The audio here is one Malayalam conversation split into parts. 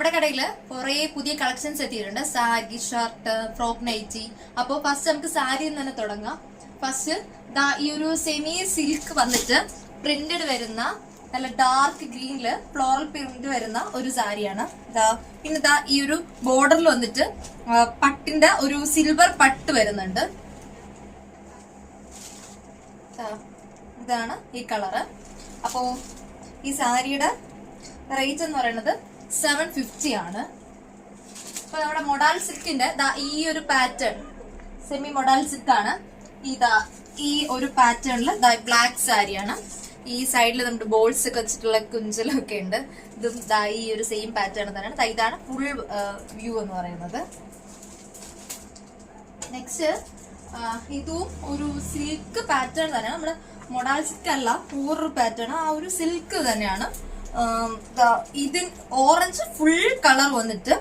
നമ്മുടെ കടയിൽ കുറെ പുതിയ കളക്ഷൻസ് എത്തിയിട്ടുണ്ട്. Sari, shirt, frock nightie. അപ്പോൾ ഫസ്റ്റ് നമുക്ക് സാരിയിൽ തന്നെ തുടങ്ങാം. ഫസ്റ്റ് ഈ ഒരു സെമി സിൽക്ക് വന്നിട്ട് പ്രിന്റഡ് വരുന്ന നല്ല ഡാർക്ക് ഗ്രീനില് ഫ്ലോറൽ പ്രിന്റ് വരുന്ന ഒരു സാരിയാണ്. പിന്നെ ഈ ഒരു ബോർഡറിൽ വന്നിട്ട് പട്ടിന്റെ ഒരു സിൽവർ പട്ട് വരുന്നുണ്ട്. ഇതാണ് ഈ കളറ്. അപ്പോ ഈ സാരിയുടെ റേറ്റ് എന്ന് പറയുന്നത് 750 ആണ്. അപ്പൊ നമ്മുടെ മൊഡാൽ സിൽക്കിന്റെ ഈ ഒരു പാറ്റേൺ സെമി മൊഡാൽ സിൽക്ക് ആണ്. ഈ ഒരു പാറ്റേണില് ബ്ലാക്ക് സാരിയാണ്. ഈ സൈഡിൽ നമ്മുടെ ബോൾസ് ഒക്കെ വെച്ചിട്ടുള്ള കുഞ്ചലൊക്കെ ഉണ്ട്. ഇതും ഈ ഒരു സെയിം പാറ്റേൺ തന്നെയാണ്. ഇതാണ് ഫുൾ വ്യൂ എന്ന് പറയുന്നത്. നെക്സ്റ്റ് ഇതും ഒരു സിൽക്ക് പാറ്റേൺ തന്നെയാണ്. നമ്മുടെ മൊഡാൽ സിൽക്ക് അല്ല, വേറൊരു പാറ്റേൺ. ആ ഒരു സിൽക്ക് തന്നെയാണ്. ഇത് ഓറഞ്ച് ഫുൾ കളർ വന്നിട്ട്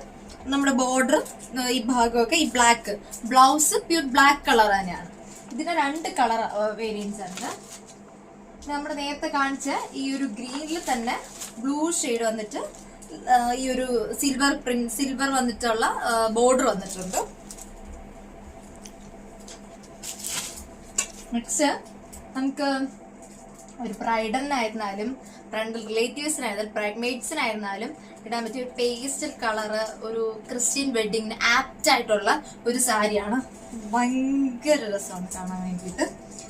നമ്മുടെ ബോർഡർ ഈ ഭാഗമൊക്കെ ഈ black, blouse pure black colour തന്നെയാണ്. ഇതിന്റെ 2 കളർ വേരിയൻസ് ആണ്. നമ്മുടെ നേരത്തെ കാണിച്ച ഈ ഒരു ഗ്രീനിൽ തന്നെ ബ്ലൂ ഷെയ്ഡ് വന്നിട്ട് ഈ ഒരു സിൽവർ വന്നിട്ടുള്ള ബോർഡർ വന്നിട്ടുണ്ട്. നെക്സ്റ്റ് നമുക്ക് ഒരു ബ്രൈഡലിനായിരുന്നാലും റിലേറ്റീവ്സിനായിരുന്നാലും ബ്രൈഡ്മെയ്ഡ്സിനായിരുന്നാലും ഇടാൻ പറ്റിയ ഒരു പേസ്റ്റൽ കളറ്, ഒരു ക്രിസ്ത്യൻ വെഡിങ്ങിന് ആപ്റ്റ് ആയിട്ടുള്ള ഒരു സാരിയാണ്. ഭയങ്കര രസമാണ് കാണാൻ വേണ്ടിയിട്ട്.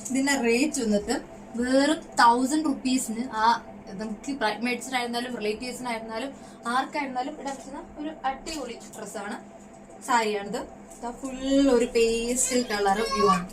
ഇതിന്റെ റേറ്റ് വന്നിട്ട് വെറും 1000 റുപ്പീസിന് നമുക്ക് ബ്രൈഡ്മെയ്ഡ്സിനായിരുന്നാലും റിലേറ്റീവ്സിനായിരുന്നാലും ആർക്കായിരുന്നാലും ഇടാൻ പറ്റുന്ന ഒരു അടിപൊളി ഡ്രസ്സാണ്, സാരിയാണിത്. ഫുൾ ഒരു പേസ്റ്റൽ കളർ വ്യൂ ആണ്.